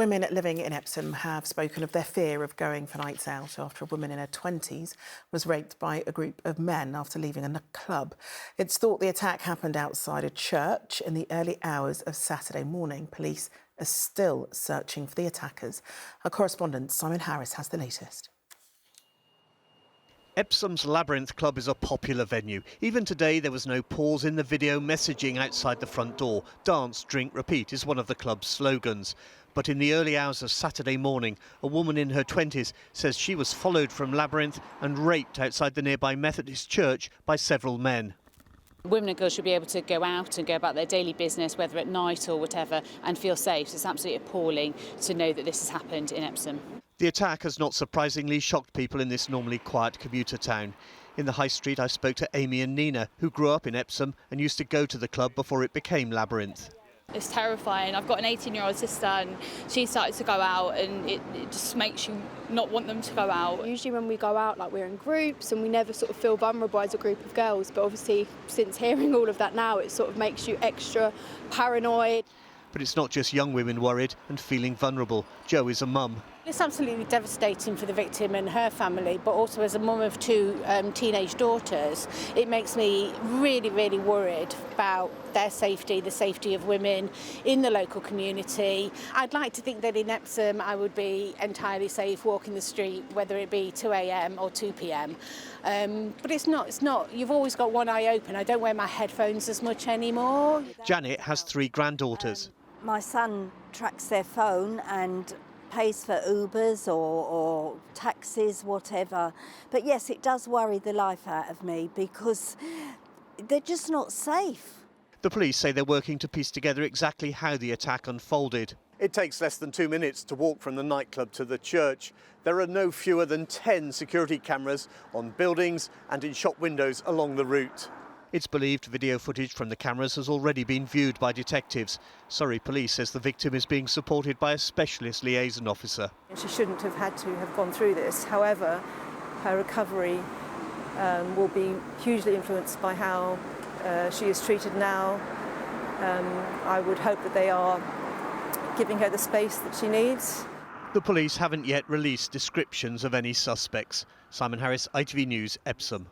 Women living in Epsom have spoken of their fear of going for nights out after a woman in her 20s was raped by a group of men after leaving a club. It's thought the attack happened outside a church in the early hours of Saturday morning. Police are still searching for the attackers. Our correspondent Simon Harris has the latest. Epsom's Labyrinth Club is a popular venue. Even today there was no pause in the video messaging outside the front door. Dance, drink, repeat is one of the club's slogans. But in the early hours of Saturday morning, a woman in her 20s says she was followed from Labyrinth and raped outside the nearby Methodist church by several men. Women and girls should be able to go out and go about their daily business, whether at night or whatever, and feel safe. So it's absolutely appalling to know that this has happened in Epsom. The attack has not surprisingly shocked people in this normally quiet commuter town. In the high street I spoke to Amy and Nina, who grew up in Epsom and used to go to the club before it became Labyrinth. It's terrifying. I've got an 18-year-old sister and she started to go out and it just makes you not want them to go out. Usually when we go out, like, we're in groups and we never sort of feel vulnerable as a group of girls, but obviously since hearing all of that now, it sort of makes you extra paranoid. But it's not just young women worried and feeling vulnerable. Jo is a mum. It's absolutely devastating for the victim and her family, but also as a mum of two teenage daughters, it makes me really, really worried about their safety, the safety of women in the local community. I'd like to think that in Epsom I would be entirely safe walking the street, whether it be 2 a.m. or 2 p.m. But it's not. You've always got one eye open. I don't wear my headphones as much anymore. Janet has 3 granddaughters. My son tracks their phone and pays for Ubers or taxis, whatever. But yes, it does worry the life out of me because they're just not safe. The police say they're working to piece together exactly how the attack unfolded. It takes less than 2 minutes to walk from the nightclub to the church. There are no fewer than 10 security cameras on buildings and in shop windows along the route. It's believed video footage from the cameras has already been viewed by detectives. Surrey Police says the victim is being supported by a specialist liaison officer. She shouldn't have had to have gone through this. However, her recovery will be hugely influenced by how she is treated now. I would hope that they are giving her the space that she needs. The police haven't yet released descriptions of any suspects. Simon Harris, ITV News, Epsom.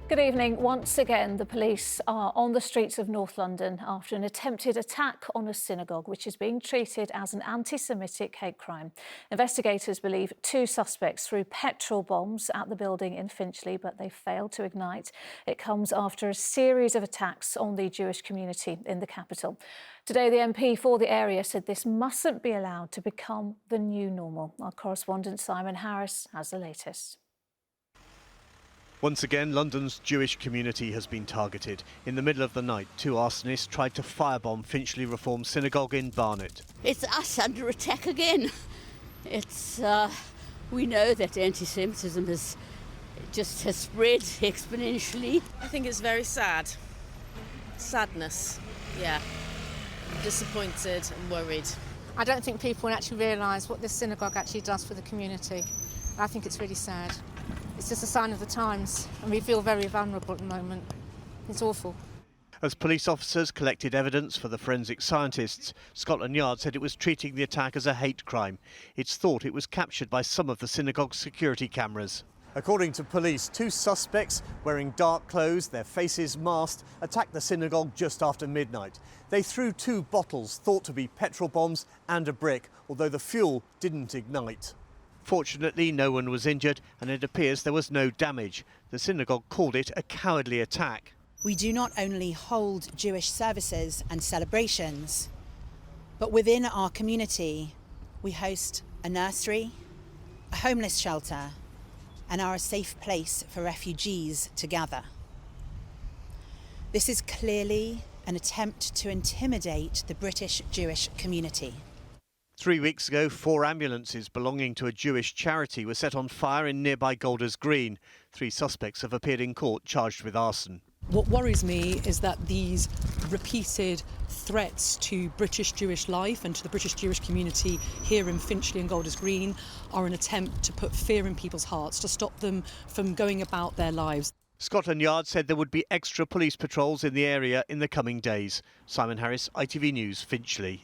Good evening. Once again, the police are on the streets of North London after an attempted attack on a synagogue, which is being treated as an anti-Semitic hate crime. Investigators believe 2 suspects threw petrol bombs at the building in Finchley, but they failed to ignite. It comes after a series of attacks on the Jewish community in the capital. Today, the MP for the area said this mustn't be allowed to become the new normal. Our correspondent Simon Harris has the latest. Once again, London's Jewish community has been targeted. In the middle of the night, 2 arsonists tried to firebomb Finchley Reform Synagogue in Barnet. It's us under attack again. We know that anti-Semitism has spread exponentially. I think it's very sad. Sadness, yeah. Disappointed and worried. I don't think people actually realise what this synagogue actually does for the community. I think it's really sad. It's just a sign of the times, and we feel very vulnerable at the moment. It's awful. As police officers collected evidence for the forensic scientists, Scotland Yard said it was treating the attack as a hate crime. It's thought it was captured by some of the synagogue's security cameras. According to police, 2 suspects wearing dark clothes, their faces masked, attacked the synagogue just after midnight. They threw 2 bottles thought to be petrol bombs and a brick, although the fuel didn't ignite. Fortunately, no one was injured and it appears there was no damage. The synagogue called it a cowardly attack. We do not only hold Jewish services and celebrations, but within our community, we host a nursery, a homeless shelter, and are a safe place for refugees to gather. This is clearly an attempt to intimidate the British Jewish community. 3 weeks ago, 4 ambulances belonging to a Jewish charity were set on fire in nearby Golders Green. 3 suspects have appeared in court charged with arson. What worries me is that these repeated threats to British Jewish life and to the British Jewish community here in Finchley and Golders Green are an attempt to put fear in people's hearts, to stop them from going about their lives. Scotland Yard said there would be extra police patrols in the area in the coming days. Simon Harris, ITV News, Finchley.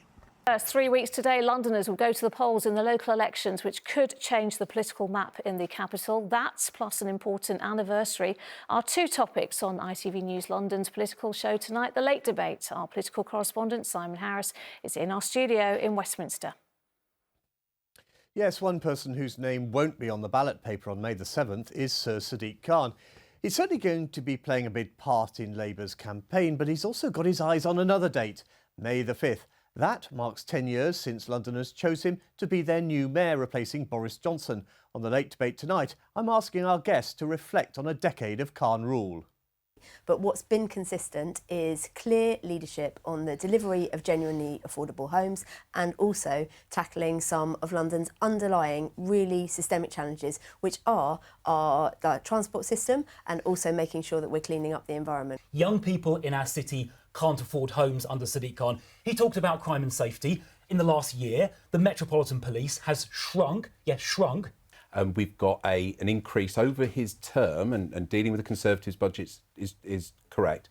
First 3 weeks today, Londoners will go to the polls in the local elections, which could change the political map in the capital. That, plus an important anniversary, are two topics on ITV News London's political show tonight. The Late Debate. Our political correspondent, Simon Harris, is in our studio in Westminster. Yes, one person whose name won't be on the ballot paper on May the 7th is Sir Sadiq Khan. He's certainly going to be playing a big part in Labour's campaign, but he's also got his eyes on another date, May the 5th. That marks 10 years since Londoners chose him to be their new mayor, replacing Boris Johnson. On the Late Debate tonight, I'm asking our guests to reflect on a decade of Khan rule. But what's been consistent is clear leadership on the delivery of genuinely affordable homes and also tackling some of London's underlying really systemic challenges, which are our transport system and also making sure that we're cleaning up the environment. Young people in our city can't afford homes under Sadiq Khan. He talked about crime and safety. In the last year, the Metropolitan Police has shrunk. We've got an increase over his term, and dealing with the Conservatives' budgets is correct.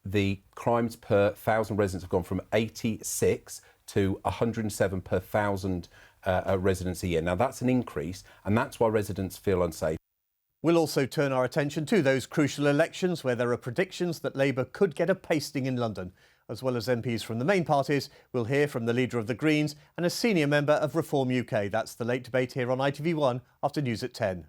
The crimes per 1,000 residents have gone from 86 to 107 per 1,000 residents a year. Now, that's an increase, and that's why residents feel unsafe. We'll also turn our attention to those crucial elections where there are predictions that Labour could get a pasting in London. As well as MPs from the main parties, we'll hear from the leader of the Greens and a senior member of Reform UK. That's the Late Debate here on ITV1 after news at 10.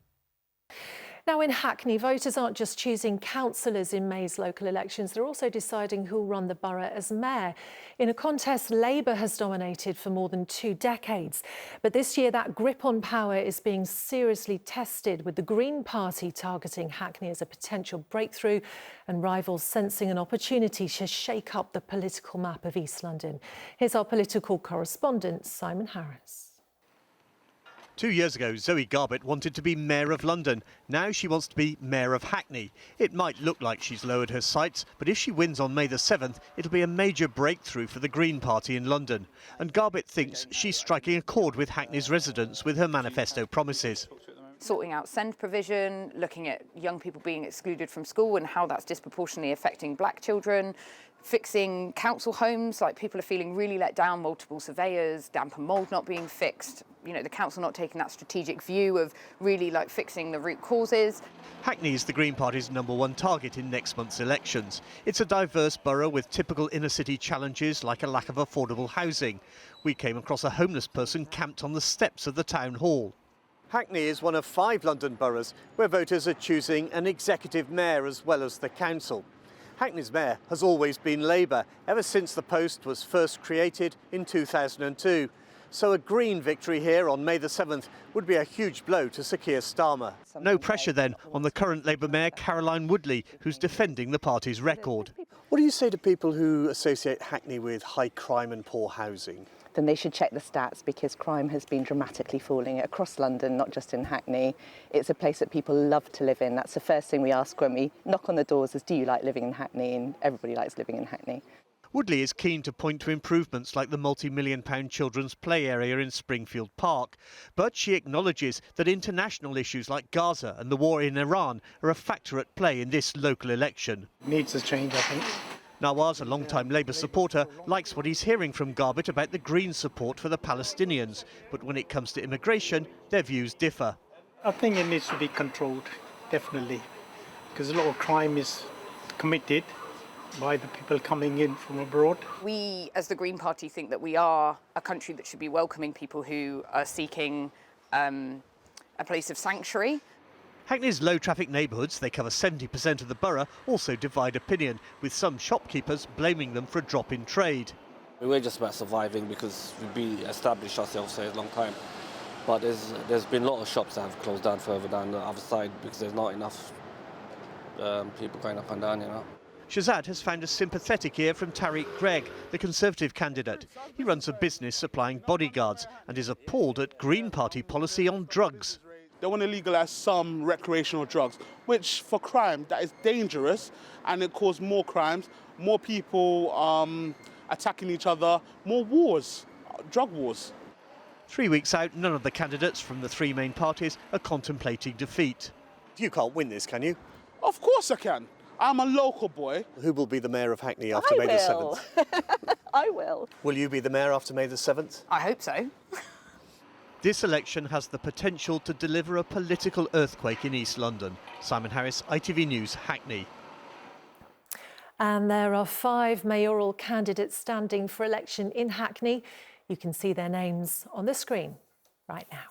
Now, in Hackney, voters aren't just choosing councillors in May's local elections, they're also deciding who'll run the borough as mayor. In a contest Labour has dominated for more than 2 decades. But this year, that grip on power is being seriously tested, with the Green Party targeting Hackney as a potential breakthrough and rivals sensing an opportunity to shake up the political map of East London. Here's our political correspondent, Simon Harris. 2 years ago, Zoe Garbett wanted to be Mayor of London. Now she wants to be Mayor of Hackney. It might look like she's lowered her sights, but if she wins on May the 7th, it'll be a major breakthrough for the Green Party in London. And Garbett thinks she's striking a chord with Hackney's residents with her manifesto promises. Sorting out SEND provision, looking at young people being excluded from school and how that's disproportionately affecting black children, fixing council homes, like people are feeling really let down, multiple surveyors, damp and mould not being fixed, you know, the council not taking that strategic view of really like fixing the root causes. Hackney is the Green Party's #1 target in next month's elections. It's a diverse borough with typical inner city challenges like a lack of affordable housing. We came across a homeless person camped on the steps of the town hall. Hackney is one of 5 London boroughs where voters are choosing an executive mayor as well as the council. Hackney's mayor has always been Labour, ever since the post was first created in 2002. So a Green victory here on May the 7th would be a huge blow to Sir Keir Starmer. No pressure then on the current Labour mayor, Caroline Woodley, who's defending the party's record. What do you say to people who associate Hackney with high crime and poor housing? Then they should check the stats, because crime has been dramatically falling across London, not just in Hackney. It's a place that people love to live in. That's the first thing we ask when we knock on the doors is, do you like living in Hackney? And everybody likes living in Hackney. Woodley is keen to point to improvements like the multi-million-pound children's play area in Springfield Park. But she acknowledges that international issues like Gaza and the war in Iran are a factor at play in this local election. Needs a change, I think. Nawaz, a long-time Labour supporter, likes what he's hearing from Garbett about the Green support for the Palestinians. But when it comes to immigration, their views differ. I think it needs to be controlled, definitely, because a lot of crime is committed by the people coming in from abroad. We, as the Green Party, think that we are a country that should be welcoming people who are seeking a place of sanctuary. Hackney's low-traffic neighbourhoods, they cover 70% of the borough, also divide opinion, with some shopkeepers blaming them for a drop in trade. We're just about surviving because we've established ourselves for a long time. But there's been a lot of shops that have closed down further down the other side because there's not enough people going up and down, you know. Shazad has found a sympathetic ear from Tariq Gregg, the Conservative candidate. He runs a business supplying bodyguards and is appalled at Green Party policy on drugs. They want to legalise some recreational drugs, which for crime, that is dangerous, and it causes more crimes, more people attacking each other, more wars, drug wars. 3 weeks out, none of the candidates from the 3 main parties are contemplating defeat. You can't win this, can you? Of course I can. I'm a local boy. Who will be the mayor of Hackney after May the 7th? I will. Will you be the mayor after May the 7th? I hope so. This election has the potential to deliver a political earthquake in East London. Simon Harris, ITV News, Hackney. And there are 5 mayoral candidates standing for election in Hackney. You can see their names on the screen right now.